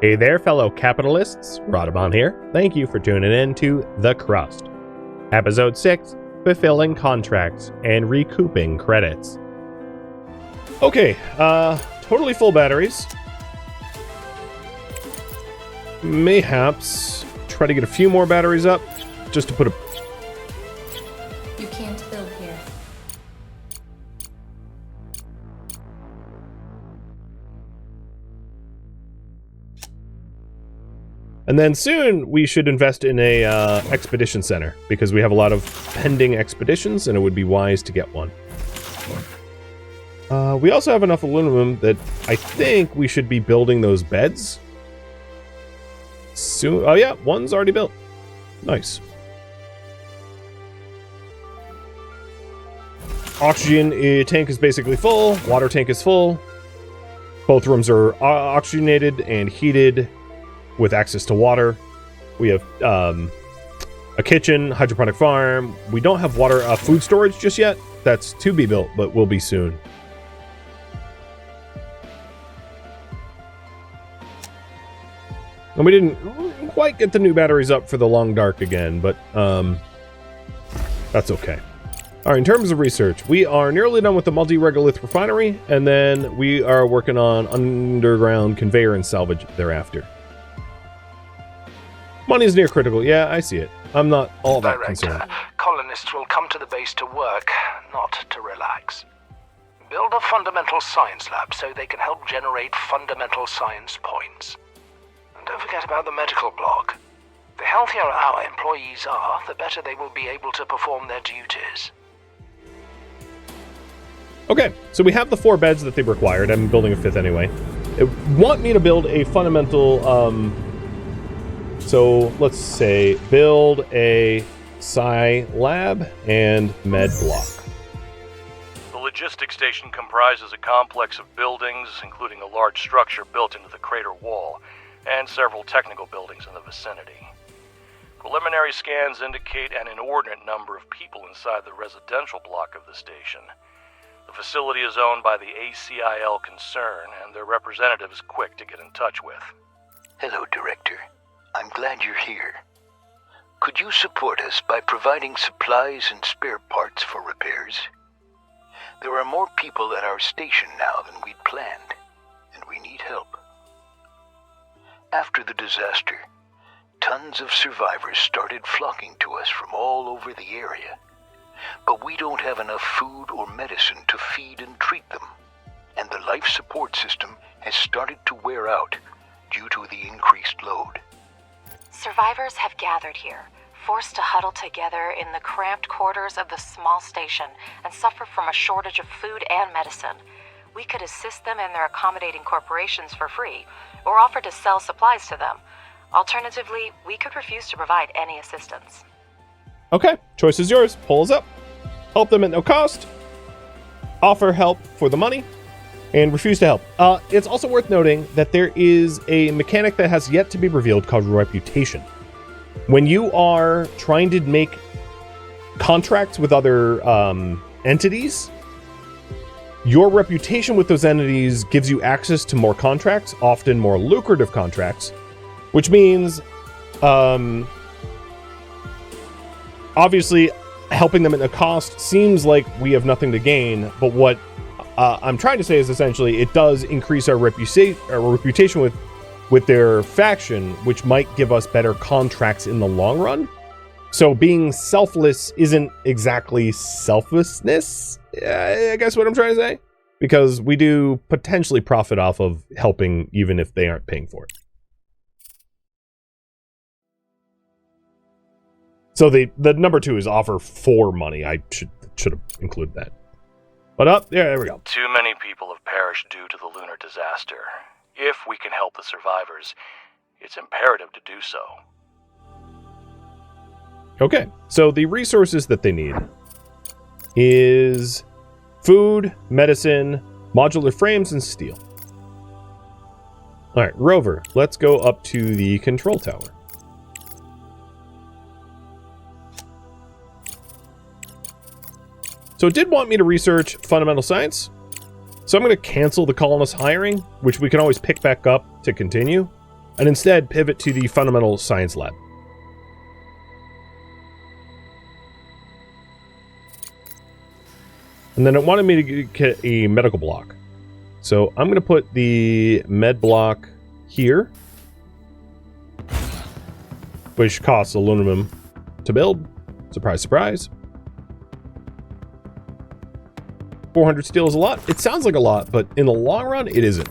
Hey there, fellow capitalists. Rhadamant here. Thank you for tuning in to The Crust. Episode 6, Fulfilling Contracts and Recouping Credits. Okay, totally full batteries. Mayhaps try to get a few more batteries up, just to put a... You can't build here. And then soon we should invest in a expedition center, because we have a lot of pending expeditions and it would be wise to get one. We also have enough aluminum that I think we should be building those beds soon. Oh yeah, one's already built. Nice. Oxygen tank is basically full. Water tank is full. Both rooms are oxygenated and heated with access to water. We have a kitchen, hydroponic farm. We don't have water food storage just yet. That's to be built, but will be soon. And we didn't quite get the new batteries up for the long dark again, but that's okay. All right, in terms of research, we are nearly done with the multi-regolith refinery, and then we are working on underground conveyor and salvage thereafter. Money is near critical. Yeah, I see it. I'm not all that concerned. Colonists will come to the base to work, not to relax. Build a fundamental science lab so they can help generate fundamental science points. And don't forget about the medical block. The healthier our employees are, the better they will be able to perform their duties. Okay, so we have the 4 beds that they required. I'm building a 5th anyway. They want me to build a fundamental, so let's say build a Sci lab and med block. The logistics station comprises a complex of buildings, including a large structure built into the crater wall, and several technical buildings in the vicinity. Preliminary scans indicate an inordinate number of people inside the residential block of the station. The facility is owned by the ACIL concern, and their representative is quick to get in touch with. Hello, Director. I'm glad you're here. Could you support us by providing supplies and spare parts for repairs? There are more people at our station now than we'd planned, and we need help. After the disaster, tons of survivors started flocking to us from all over the area. But we don't have enough food or medicine to feed and treat them, and the life support system has started to wear out due to the increased load. Survivors have gathered here, forced to huddle together in the cramped quarters of the small station and suffer from a shortage of food and medicine. We could assist them in their accommodating corporations for free, or offer to sell supplies to them. Alternatively, we could refuse to provide any assistance. Okay, choice is yours. Polls up. Help them at no cost. Offer help for the money. And refuse to help. It's also worth noting that there is a mechanic that has yet to be revealed called reputation. When you are trying to make contracts with other entities, your reputation with those entities gives you access to more contracts, often more lucrative contracts, which means, obviously, helping them at no cost seems like we have nothing to gain, but what I'm trying to say is essentially it does increase our reputation with their faction, which might give us better contracts in the long run. So being selfless isn't exactly selflessness, I guess what I'm trying to say, because we do potentially profit off of helping even if they aren't paying for it. So the number 2 is offer for money. I should have included that. But there we go. Too many people have perished due to the lunar disaster. If we can help the survivors, it's imperative to do so. Okay, so the resources that they need is food, medicine, modular frames, and steel. All right, Rover, let's go up to the control tower. So it did want me to research fundamental science. So I'm going to cancel the colonist hiring, which we can always pick back up to continue. and instead pivot to the fundamental science lab. And then it wanted me to get a medical block. So I'm going to put the med block here, which costs aluminum to build. Surprise, surprise. 400 steel is a lot. It sounds like a lot, but in the long run, it isn't.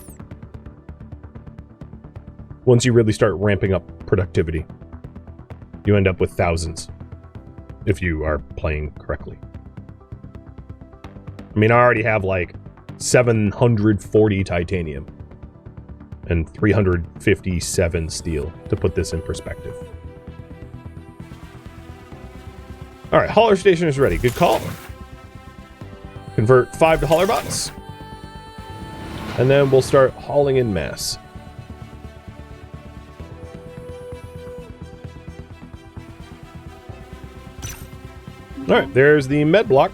Once you really start ramping up productivity, you end up with thousands if you are playing correctly. I mean, I already have like 740 titanium and 357 steel, to put this in perspective. All right, hauler station is ready. Good call. Convert 5 to hauler bots. And then we'll start hauling in mass. All right, there's the med block.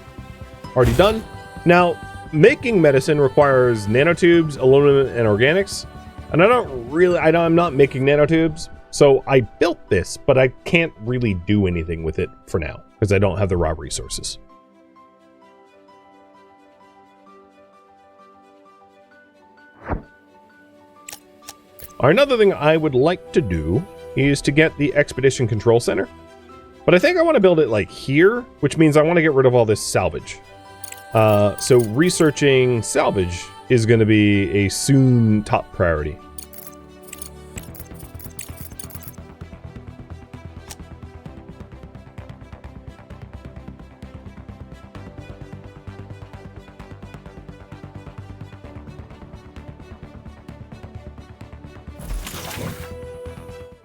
Already done. Now, making medicine requires nanotubes, aluminum, and organics. And I'm not making nanotubes. So I built this, but I can't really do anything with it for now because I don't have the raw resources. Another thing I would like to do is to get the Expedition Control Center. But I think I want to build it like here, which means I want to get rid of all this salvage. So researching salvage is going to be a soon top priority.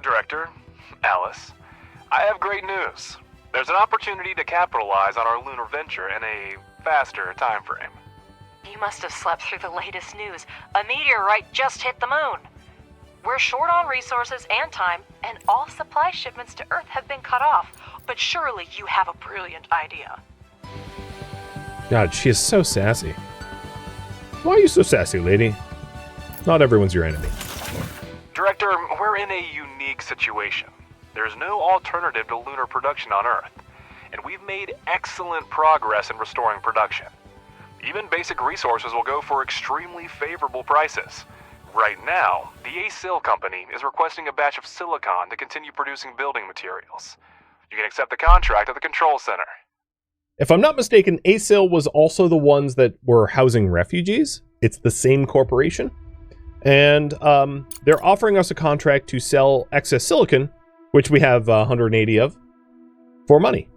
Director, Alice, I have great news. There's an opportunity to capitalize on our lunar venture in a faster time frame. You must have slept through the latest news. A meteorite just hit the moon. We're short on resources and time, and all supply shipments to Earth have been cut off. But surely you have a brilliant idea. God, she is so sassy. Why are you so sassy, lady? Not everyone's your enemy. Director, we're in a unique situation. There's no alternative to lunar production on Earth, and we've made excellent progress in restoring production. Even basic resources will go for extremely favorable prices. Right now, the ASIL company is requesting a batch of silicon to continue producing building materials. You can accept the contract at the control center. If I'm not mistaken, ASIL was also the ones that were housing refugees. It's the same corporation. And they're offering us a contract to sell excess silicon, which we have 180 of, for money.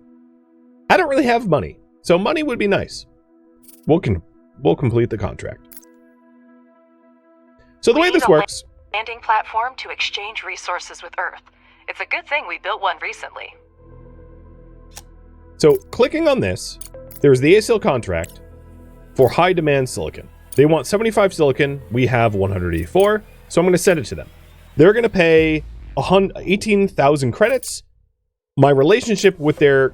I don't really have money, so money would be nice. We'll complete the contract. So the way this works... landing platform to exchange resources with Earth. It's a good thing we built one recently. So clicking on this, there's the ASIL contract for high demand silicon. They want 75 silicon. We have 184, so I'm going to send it to them. They're going to pay 18,000 credits. My relationship with their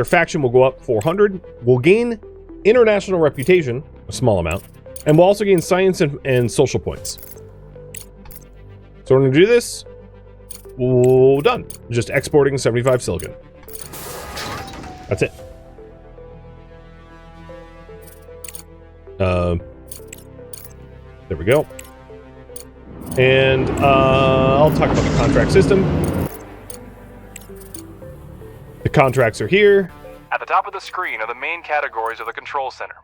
faction will go up 400. We'll gain international reputation, a small amount, and we'll also gain science and social points. So we're going to do this. Well, done. Just exporting 75 silicon. That's it. There we go. And I'll talk about the contract system. The contracts are here. At the top of the screen are the main categories of the control center.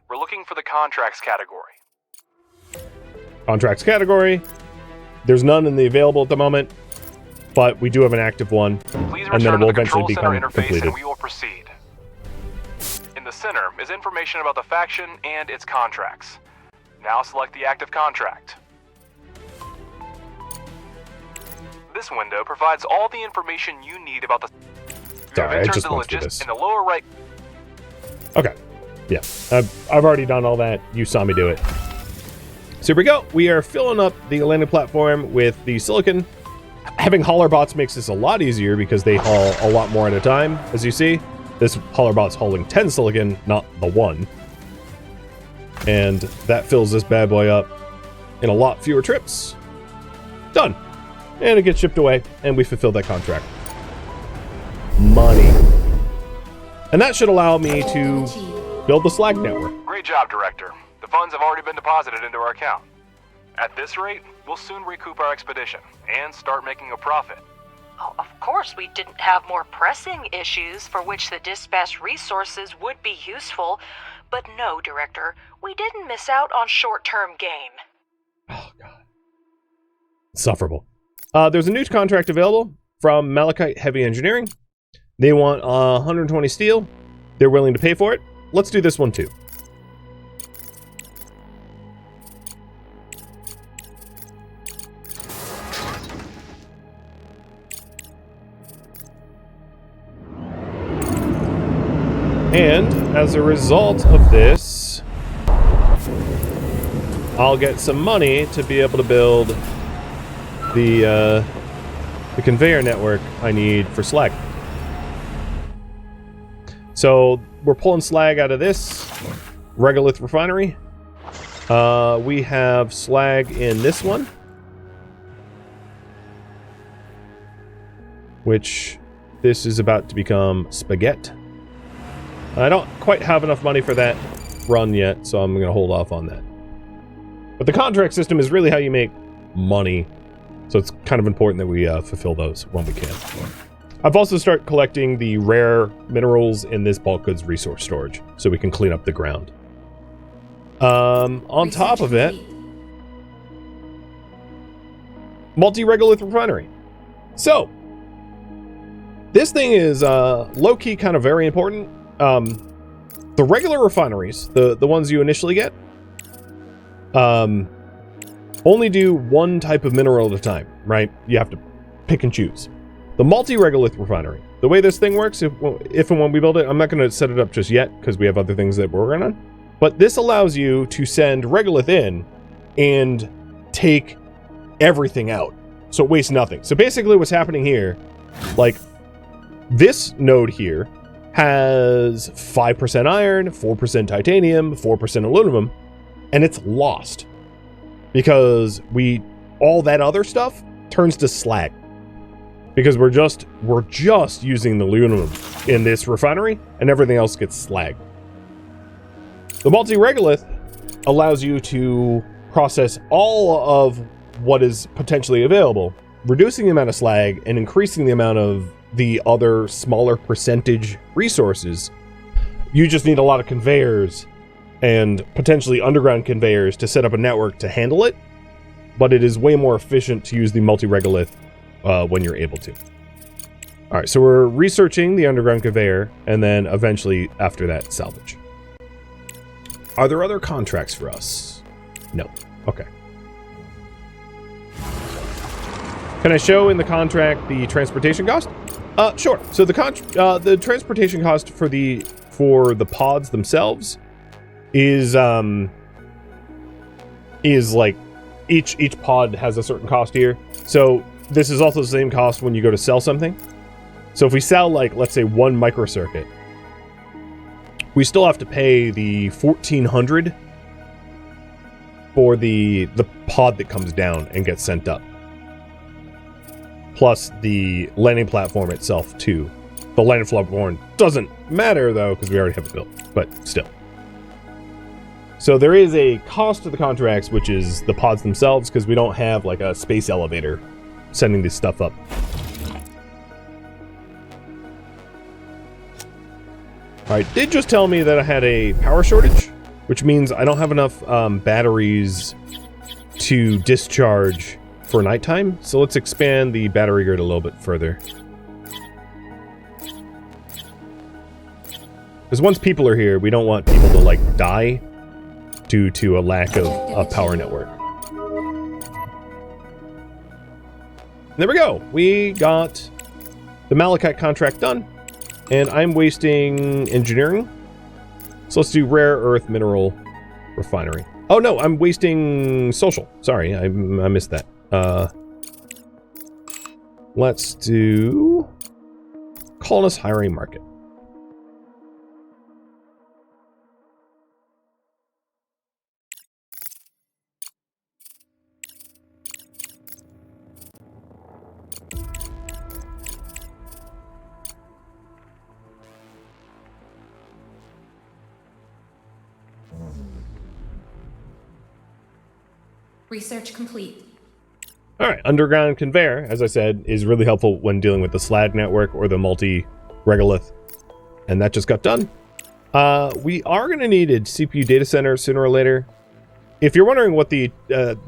We're looking for the contracts category. Contracts category. There's none in the available at the moment, but we do have an active one. Please and then it return will to the eventually control become center interface completed. and we will proceed. In the center is information about the faction and its contracts. Now select the active contract. This window provides all the information you need about the... Sorry, I just the went through this. in the lower right... Okay. Yeah, I've already done all that. You saw me do it. So here we go. We are filling up the landing platform with the silicon. Having hauler bots makes this a lot easier because they haul a lot more at a time, as you see. This hauler bot's hauling 10 silicon, not the 1. And that fills this bad boy up in a lot fewer trips. Done. And it gets shipped away, and we fulfill that contract. Money. And that should allow me to build the slag network. Great job, Director. The funds have already been deposited into our account. At this rate, we'll soon recoup our expedition and start making a profit. Oh, of course, we didn't have more pressing issues for which the dispatched resources would be useful. But no, Director, we didn't miss out on short-term gain. Oh, God. Insufferable. There's a new contract available from Malachite Heavy Engineering. They want 120 steel. They're willing to pay for it. Let's do this one too. And as a result of this, I'll get some money to be able to build the conveyor network I need for slag. So we're pulling slag out of this regolith refinery. We have slag in this one, which this is about to become spaghetti. I don't quite have enough money for that run yet, so I'm going to hold off on that. But the contract system is really how you make money, so it's kind of important that we fulfill those when we can. I've also started collecting the rare minerals in this bulk goods resource storage, so we can clean up the ground. On top of it, multi-regolith refinery. So, this thing is low-key kind of very important. The regular refineries, the ones you initially get, only do one type of mineral at a time, right? You have to pick and choose. The multi-regolith refinery, the way this thing works, if and when we build it, I'm not going to set it up just yet because we have other things that we're working on, but this allows you to send regolith in and take everything out, so it wastes nothing. So basically what's happening here, like this node here has 5% iron, 4% titanium, 4% aluminum, and it's lost because all that other stuff turns to slag because we're just using the aluminum in this refinery and everything else gets slagged. The multi-regolith allows you to process all of what is potentially available, reducing the amount of slag and increasing the amount of the other smaller percentage resources. You just need a lot of conveyors and potentially underground conveyors to set up a network to handle it, but it is way more efficient to use the multi-regolith when you're able to. All right, so we're researching the underground conveyor, and then eventually after that, salvage. Are there other contracts for us? No. Okay. Can I show in the contract the transportation cost? Sure. So the transportation cost for the pods themselves is like each pod has a certain cost here. So this is also the same cost when you go to sell something. So if we sell, like, let's say 1 microcircuit, we still have to pay the 1,400 for the pod that comes down and gets sent up. Plus the landing platform itself, too. The landing platform doesn't matter, though, because we already have it built, but still. So there is a cost to the contracts, which is the pods themselves, because we don't have, like, a space elevator sending this stuff up. Alright, did just tell me that I had a power shortage, which means I don't have enough batteries to discharge for nighttime, so let's expand the battery grid a little bit further. Because once people are here, we don't want people to, like, die due to a lack of a power network. There we go. We got the Malachite contract done, and I'm wasting engineering. So let's do rare earth mineral refinery. Oh no, I'm wasting social. Sorry, I missed that. Let's do colonist hiring market. Research complete. All right, underground conveyor, as I said, is really helpful when dealing with the slag network or the multi-regolith. And that just got done. We are going to need a CPU data center sooner or later. If you're wondering what the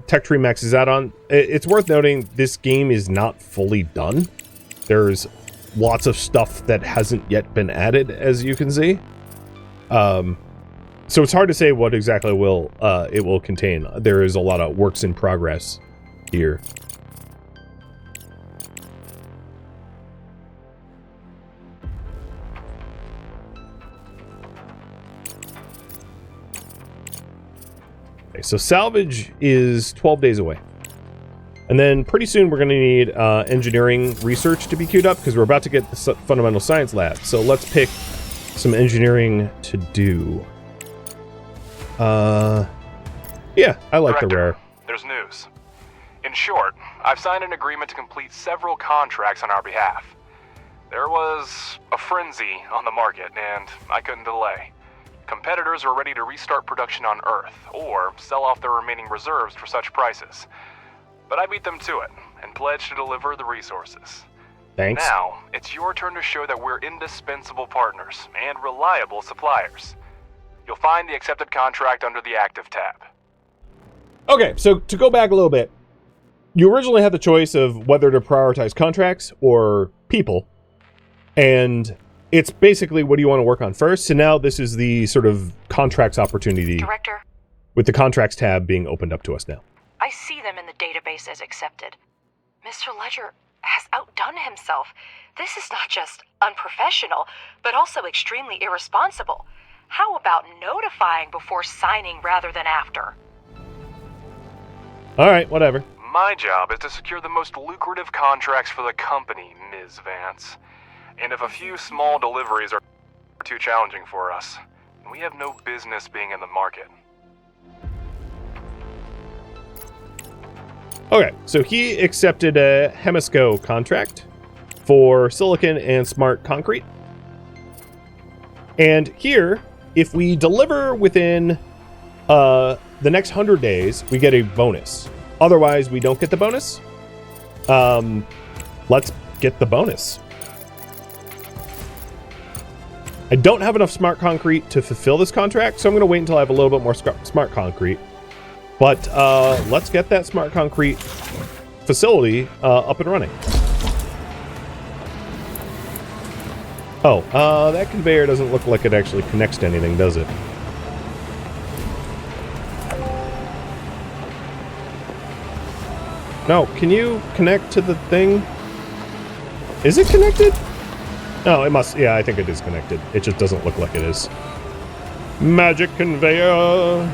tech tree maxes out on, it's worth noting this game is not fully done. There's lots of stuff that hasn't yet been added, as you can see. So it's hard to say what exactly it will contain. There is a lot of works in progress here. Okay, so Salvage is 12 days away. And then pretty soon we're going to need engineering research to be queued up because we're about to get the fundamental science lab. So let's pick some engineering to do. Yeah, I like Director, the rare. There's news. In short, I've signed an agreement to complete several contracts on our behalf. There was a frenzy on the market, and I couldn't delay. Competitors are ready to restart production on Earth, or sell off their remaining reserves for such prices. But I beat them to it, and pledged to deliver the resources. Thanks. Now, it's your turn to show that we're indispensable partners, and reliable suppliers. You'll find the accepted contract under the Active tab. Okay, so to go back a little bit, you originally had the choice of whether to prioritize contracts or people, and it's basically what do you want to work on first. So now this is the sort of contracts opportunity. Director, With the contracts tab being opened up to us now. I see them in the database as accepted. Mr. Ledger has outdone himself. This is not just unprofessional, but also extremely irresponsible. How about notifying before signing rather than after? All right, whatever. My job is to secure the most lucrative contracts for the company, Ms. Vance. And if a few small deliveries are too challenging for us, we have no business being in the market. Okay, so he accepted a Hemisco contract for silicon and smart concrete. And here, if we deliver within the next 100 days, we get a bonus. Otherwise, we don't get the bonus. Let's get the bonus. I don't have enough smart concrete to fulfill this contract, so I'm going to wait until I have a little bit more smart concrete. But let's get that smart concrete facility up and running. Oh, that conveyor doesn't look like it actually connects to anything, does it? No, can you connect to the thing? Is it connected? No, it must. Yeah, I think it is connected. It just doesn't look like it is. Magic conveyor.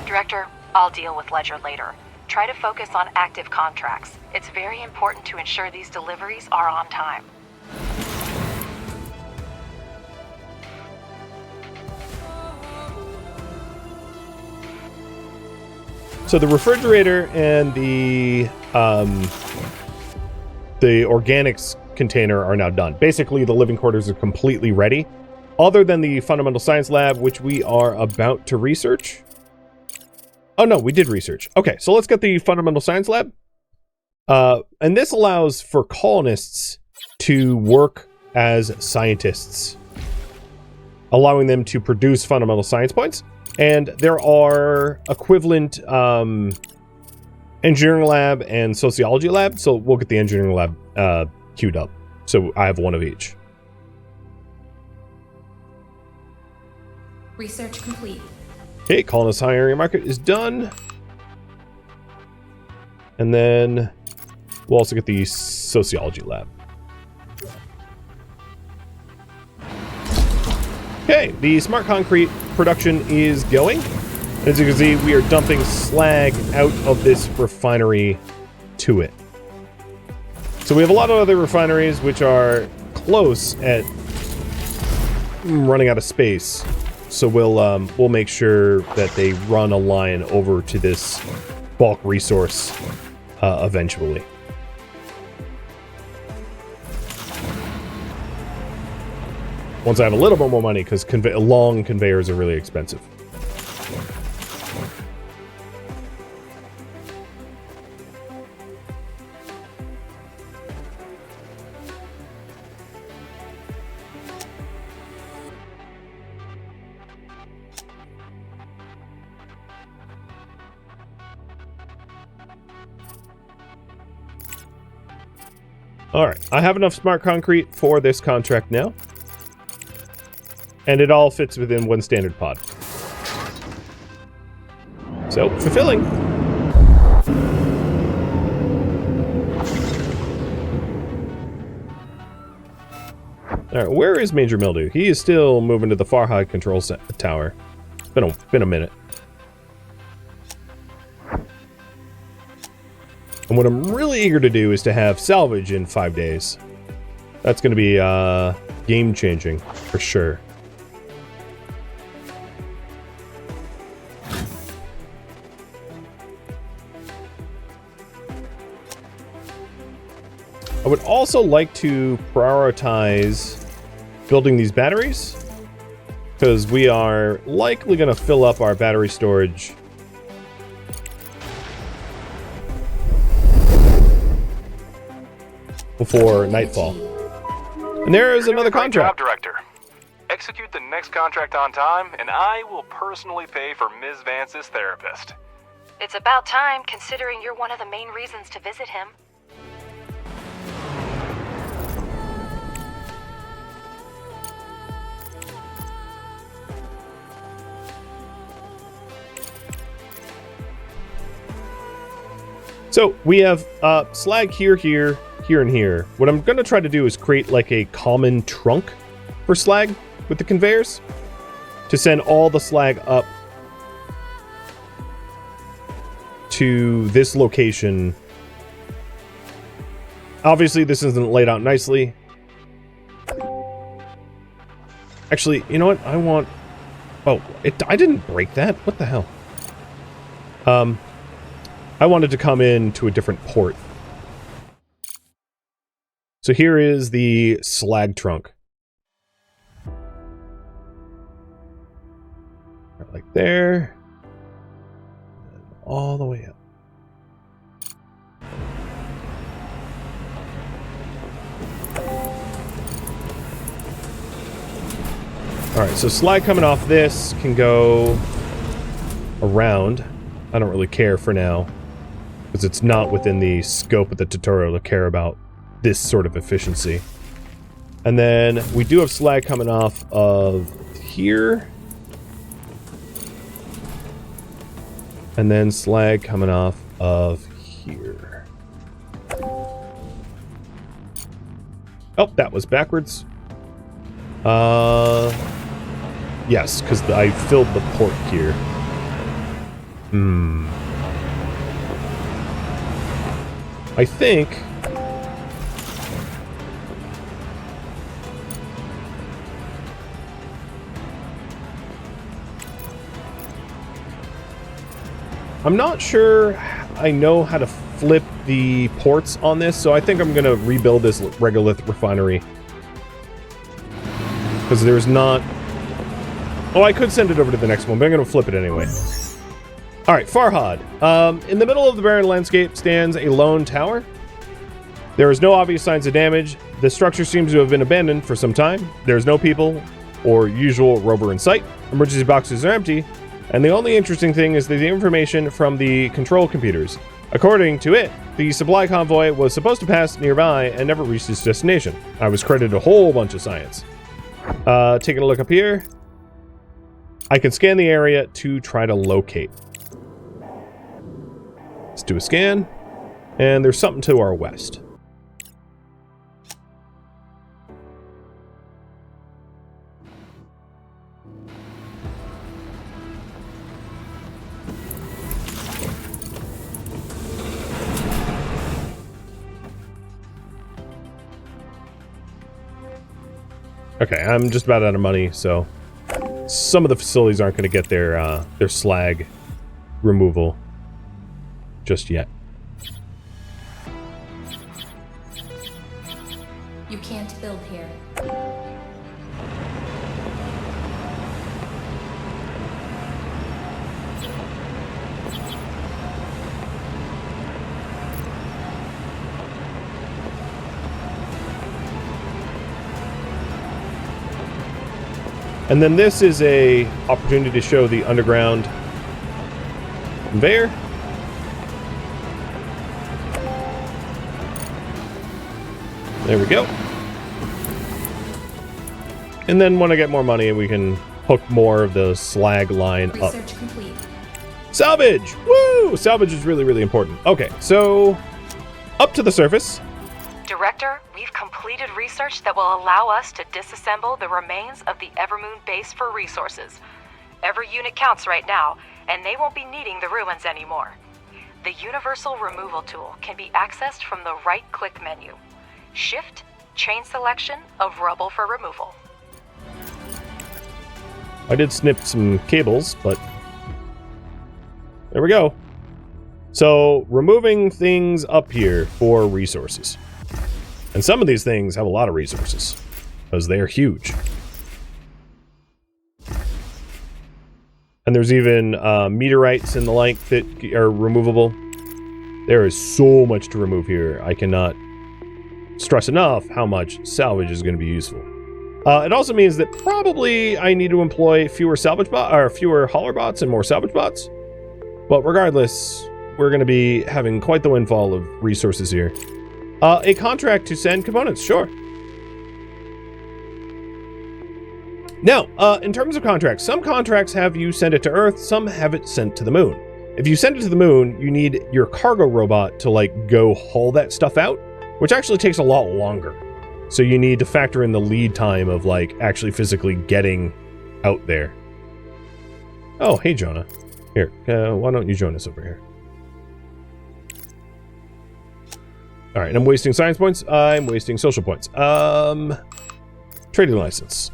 Director, I'll deal with Ledger later. Try to focus on active contracts. It's very important to ensure these deliveries are on time. So the refrigerator and the organics container are now done. Basically, the living quarters are completely ready, other than the fundamental science lab, which we are about to research. Oh no, we did research. Okay, so let's get the fundamental science lab. And this allows for colonists to work as scientists, allowing them to produce fundamental science points. And there are equivalent engineering lab and sociology lab. So we'll get the engineering lab queued up. So I have one of each. Research complete. Okay, colonist hiring market is done. And then we'll also get the sociology lab. Okay, the smart concrete production is going. As you can see, we are dumping slag out of this refinery to it. So we have a lot of other refineries which are close at running out of space. So we'll make sure that they run a line over to this bulk resource eventually. Once I have a little bit more money, because long conveyors are really expensive. Alright, I have enough smart concrete for this contract now. And it all fits within one standard pod. So, fulfilling. Alright, where is Major Mildew? He is still moving to the Farhad control tower. Been a minute. And what I'm really eager to do is to have Salvage in 5 days. That's going to be game-changing, for sure. I would also like to prioritize building these batteries, because we are likely going to fill up our battery storage before nightfall. And there is another contract. Job, Director. Execute the next contract on time, and I will personally pay for Ms. Vance's therapist. It's about time, considering you're one of the main reasons to visit him. So we have slag here, here, here, and here. What I'm going to try to do is create like a common trunk for slag with the conveyors to send all the slag up to this location. Obviously, this isn't laid out nicely. Actually, you know what? I want... Oh, I didn't break that. What the hell? I wanted to come in to a different port. So here is the slag trunk. Right, like there. And all the way up. Alright, so slag coming off this can go around. I don't really care for now, because it's not within the scope of the tutorial to care about this sort of efficiency. And then we do have slag coming off of here. And then slag coming off of here. Oh, that was backwards. Yes, because I filled the port here. I think... I'm not sure I know how to flip the ports on this, so I think I'm going to rebuild this regolith refinery. Because there's not... Oh, I could send it over to the next one, but I'm going to flip it anyway. Alright, Farhad. In the middle of the barren landscape stands a lone tower. There is no obvious signs of damage. The structure seems to have been abandoned for some time. There's no people or usual rover in sight. Emergency boxes are empty. And the only interesting thing is the information from the control computers. According to it, the supply convoy was supposed to pass nearby and never reached its destination. I was credited a whole bunch of science. Taking a look up here. I can scan the area to try to locate. Let's do a scan. And there's something to our west. Okay, I'm just about out of money, so some of the facilities aren't going to get their slag removal just yet. You can't build here. And then this is a opportunity to show the underground conveyor. There we go. And then when I get more money, we can hook more of the slag line up. Research complete. Salvage! Woo! Salvage is really, really important. Okay, so up to the surface. Director, we've completed research that will allow us to disassemble the remains of the Evermoon base for resources. Every unit counts right now, and they won't be needing the ruins anymore. The Universal Removal Tool can be accessed from the right-click menu. Shift, chain selection of rubble for removal. I did snip some cables, but there we go. So, removing things up here for resources. And some of these things have a lot of resources, because they are huge. And there's even meteorites and the like that are removable. There is so much to remove here. I cannot stress enough how much salvage is going to be useful. It also means that probably I need to employ fewer salvage bots, or fewer hauler bots and more salvage bots. But regardless, we're going to be having quite the windfall of resources here. A contract to send components, sure. Now, in terms of contracts, some contracts have you send it to Earth, some have it sent to the moon. If you send it to the moon, you need your cargo robot to, like, go haul that stuff out, which actually takes a lot longer. So you need to factor in the lead time of, like, actually physically getting out there. Oh, hey, Jonah. Here, why don't you join us over here? All right, and I'm wasting science points. I'm wasting social points. Trading license.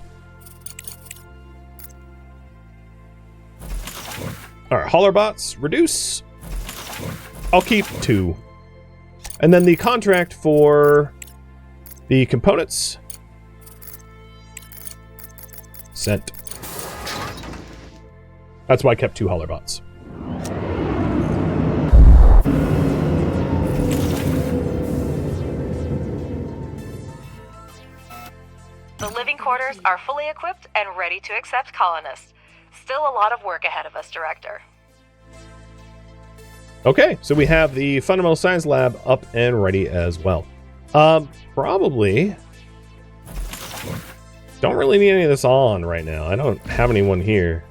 All right, hauler bots, reduce. I'll keep 2. And then the contract for the components. Sent. That's why I kept 2 hauler bots. The living quarters are fully equipped and ready to accept colonists. Still a lot of work ahead of us, Director. Okay, so we have the Fundamental Science Lab up and ready as well. Probably don't really need any of this on right now. I don't have anyone here.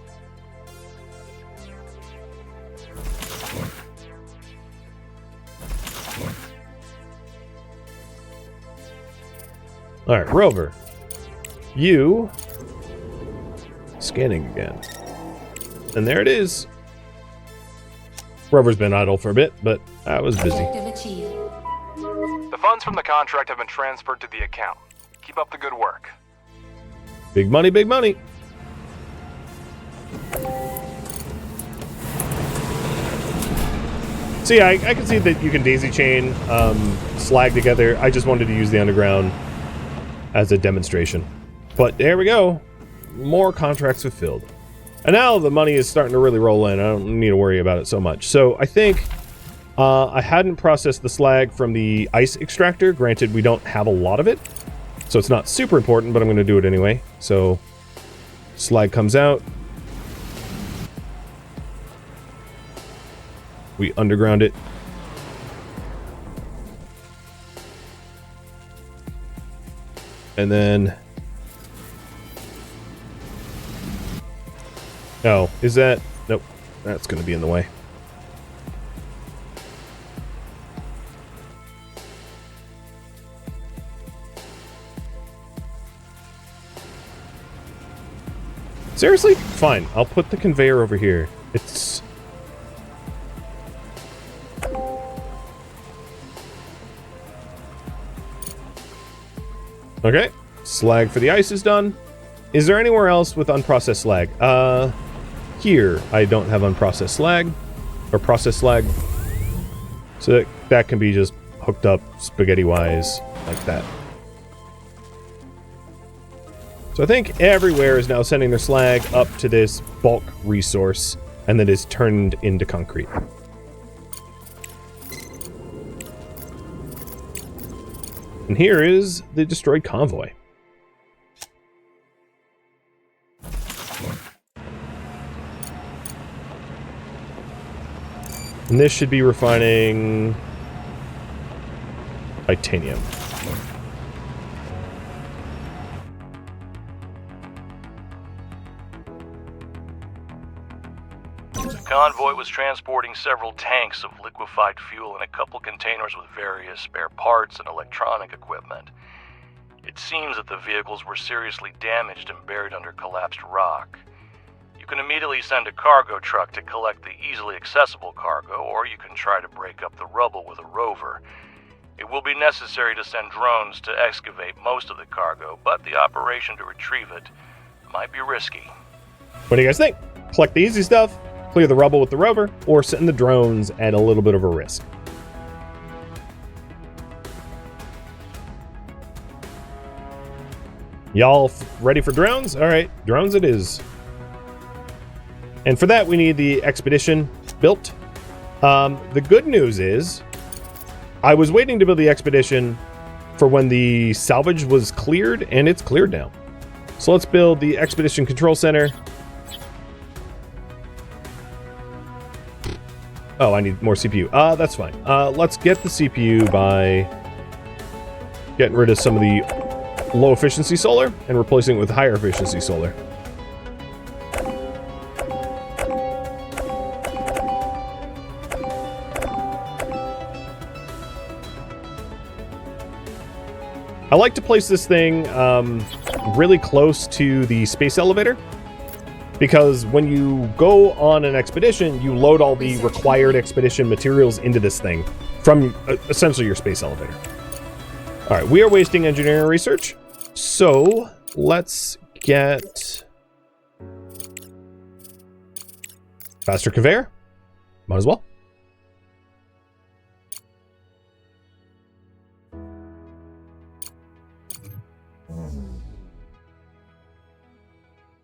All right, Rover. You scanning again. And there it is. Rover's been idle for a bit, but I was busy. Objective achieved. The funds from the contract have been transferred to the account. Keep up the good work. Big money, big money. See, I can see that you can daisy chain slag together. I just wanted to use the underground as a demonstration. But there we go. More contracts fulfilled. And now the money is starting to really roll in. I don't need to worry about it so much. So I think I hadn't processed the slag from the ice extractor. Granted, we don't have a lot of it, so it's not super important, but I'm going to do it anyway. So slag comes out. We underground it. And then... Oh, is that... Nope. That's going to be in the way. Seriously? Fine. I'll put the conveyor over here. It's... Okay. Slag for the ice is done. Is there anywhere else with unprocessed slag? Here, I don't have unprocessed slag. Or processed slag. So that can be just hooked up spaghetti-wise, like that. So I think everywhere is now sending their slag up to this bulk resource, and that is turned into concrete. And here is the destroyed convoy. And this should be refining titanium. convoy was transporting several tanks of liquefied fuel and a couple containers with various spare parts and electronic equipment. It seems that the vehicles were seriously damaged and buried under collapsed rock. You can immediately send a cargo truck to collect the easily accessible cargo, or you can try to break up the rubble with a rover. It will be necessary to send drones to excavate most of the cargo, but the operation to retrieve it might be risky. What do you guys think? Collect the easy stuff, clear the rubble with the rover, or send the drones at a little bit of a risk? Y'all ready for drones? All right, drones it is. And for that, we need the expedition built. The good news is, I was waiting to build the expedition for when the salvage was cleared, and it's cleared now. So let's build the expedition control center. Oh, I need more CPU. That's fine. Let's get the CPU by getting rid of some of the low efficiency solar and replacing it with higher efficiency solar. I like to place this thing really close to the space elevator, because when you go on an expedition, you load all the required expedition materials into this thing from essentially your space elevator. All right, we are wasting engineering research, so let's get faster conveyor. Might as well.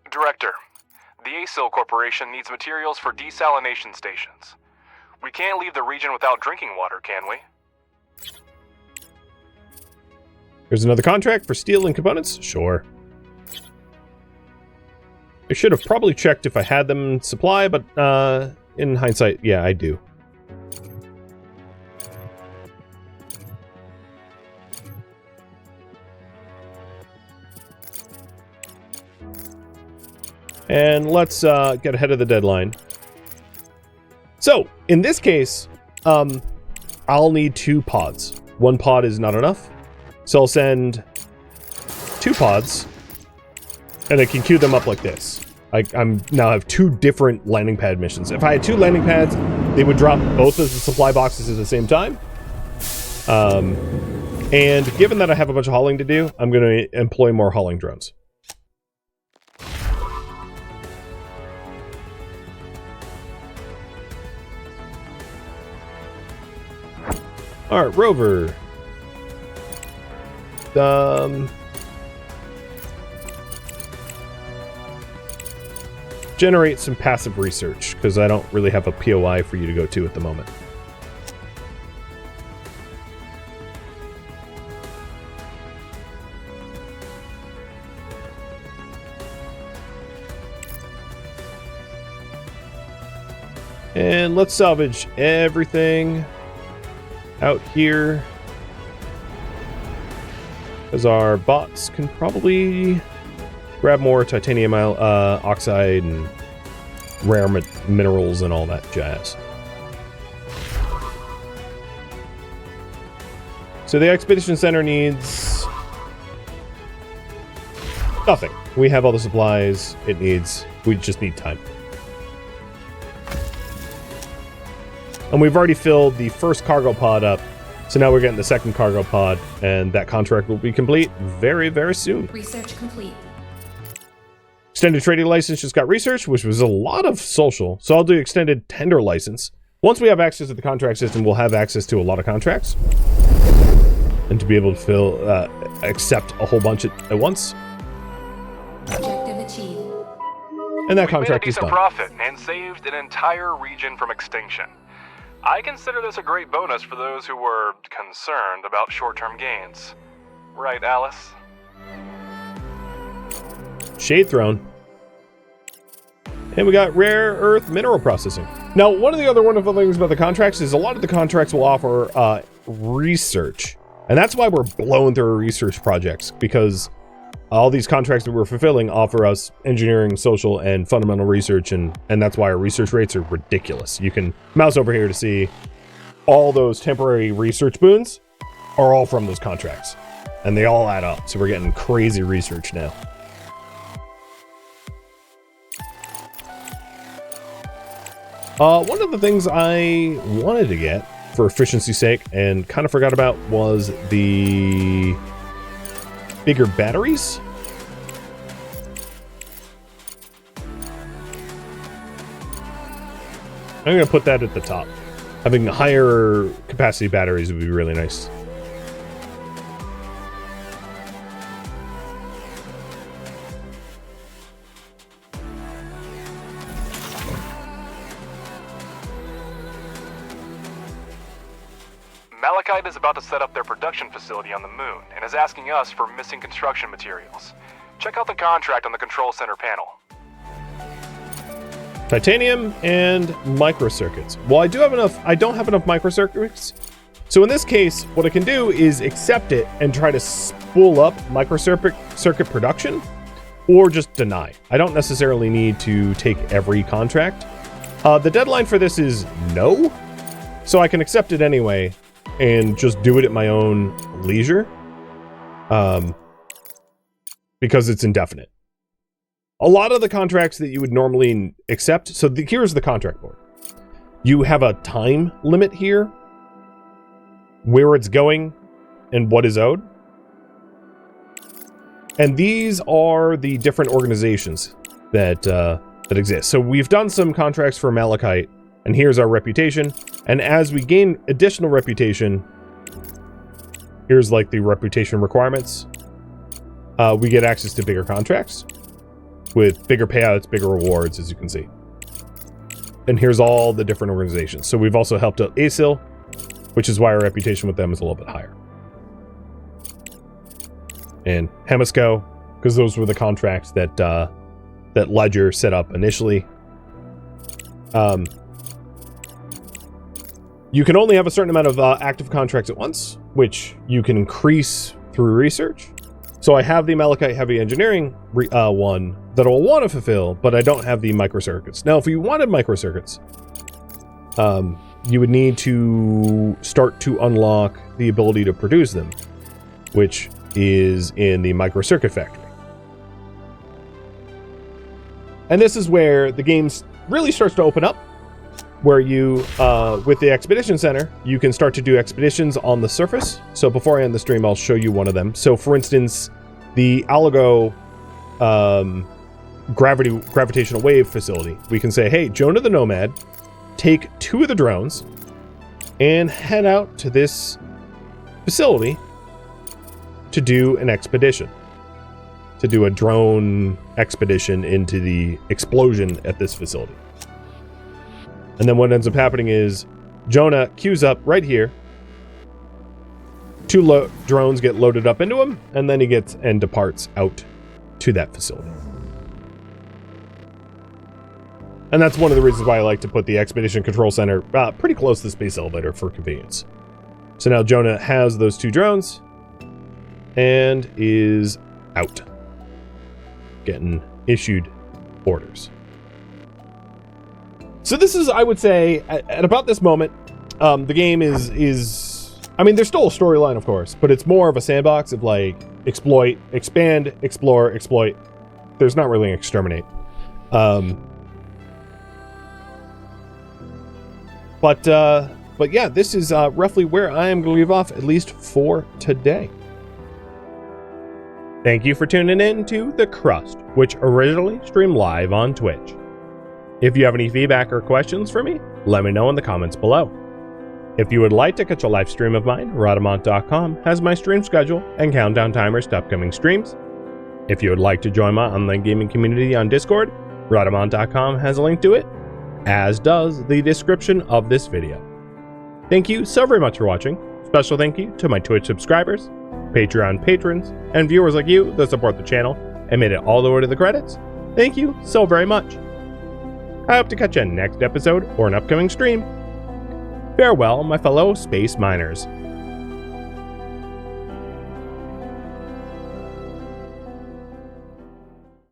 Director, the ASIL Corporation needs materials for desalination stations. We can't leave the region without drinking water, can we? Here's another contract for steel and components. Sure. I should have probably checked if I had them in supply, but in hindsight, yeah, I do. And let's get ahead of the deadline. So, in this case, I'll need 2 pods. 1 pod is not enough. So I'll send 2 pods, and I can queue them up like this. I'm now have 2 different landing pad missions. If I had 2 landing pads, they would drop both of the supply boxes at the same time. And given that I have a bunch of hauling to do, I'm going to employ more hauling drones. All right, rover. Generate some passive research, because I don't really have a POI for you to go to at the moment. And let's salvage everything out here, because our bots can probably grab more titanium oxide and rare minerals and all that jazz. So the expedition center needs nothing. We have all the supplies it needs. We just need time. And we've already filled the first cargo pod up. So now we're getting the second cargo pod, and that contract will be complete very, very soon. Research complete. Extended trading license just got research, which was a lot of social. So I'll do extended tender license. Once we have access to the contract system, we'll have access to a lot of contracts. And to be able to accept a whole bunch at once. Objective achieved. And that We contract made a is decent done. profit and saved an entire region from extinction. I consider this a great bonus for those who were concerned about short-term gains. Right, Alice? Shade Throne. And we got rare earth mineral processing. Now, one of the other wonderful things about the contracts is a lot of the contracts will offer research. And that's why we're blowing through our research projects, because all these contracts that we're fulfilling offer us engineering, social, and fundamental research, and that's why our research rates are ridiculous. You can mouse over here to see all those temporary research boons are all from those contracts, and they all add up. So we're getting crazy research now. One of the things I wanted to get for efficiency's sake and kind of forgot about was the bigger batteries. I'm going to put that at the top. Having higher capacity batteries would be really nice. Malachite is about to set up their production facility on the moon and is asking us for missing construction materials. Check out the contract on the control center panel. Titanium and microcircuits. Well, I don't have enough microcircuits. So in this case, what I can do is accept it and try to spool up microcircuit production, or just deny. I don't necessarily need to take every contract. The deadline for this is no, so I can accept it anyway and just do it at my own leisure, because it's indefinite. A lot of the contracts that you would normally accept, so here's the contract board. You have a time limit here, where it's going, and what is owed. And these are the different organizations that exist. So we've done some contracts for Malachite, and here's our reputation. And as we gain additional reputation, here's like the reputation requirements. We get access to bigger contracts with bigger payouts, bigger rewards, as you can see. And here's all the different organizations. So we've also helped out ASIL, which is why our reputation with them is a little bit higher. And Hemisco, because those were the contracts that that Ledger set up initially. You can only have a certain amount of active contracts at once, which you can increase through research. So I have the Malachite Heavy Engineering one that I'll want to fulfill, but I don't have the microcircuits. Now, if you wanted microcircuits, you would need to start to unlock the ability to produce them, which is in the microcircuit factory. And this is where the game really starts to open up, where you, with the Expedition Center, you can start to do expeditions on the surface. So before I end the stream, I'll show you one of them. So for instance, the Aligo gravitational wave facility. We can say, hey, Jonah the Nomad, take 2 of the drones and head out to this facility to do an expedition. To do a drone expedition into the explosion at this facility. And then what ends up happening is Jonah queues up right here. 2 drones get loaded up into him, and then he gets and departs out to that facility. And that's one of the reasons why I like to put the Expedition Control Center pretty close to the space elevator for convenience. So now Jonah has those 2 drones and is out. Getting issued orders. So this is, I would say, at about this moment, the game is I mean, there's still a storyline, of course, but it's more of a sandbox of like exploit, expand, explore, exploit. There's not really an exterminate. But yeah, this is roughly where I am going to leave off, at least for today. Thank you for tuning in to The Crust, which originally streamed live on Twitch. If you have any feedback or questions for me, let me know in the comments below. If you would like to catch a live stream of mine, Rhadamant.com has my stream schedule and countdown timers to upcoming streams. If you would like to join my online gaming community on Discord, Rhadamant.com has a link to it, as does the description of this video. Thank you so very much for watching. Special thank you to my Twitch subscribers, Patreon patrons, and viewers like you that support the channel and made it all the way to the credits. Thank you so very much. I hope to catch you in next episode or an upcoming stream. Farewell, my fellow space miners.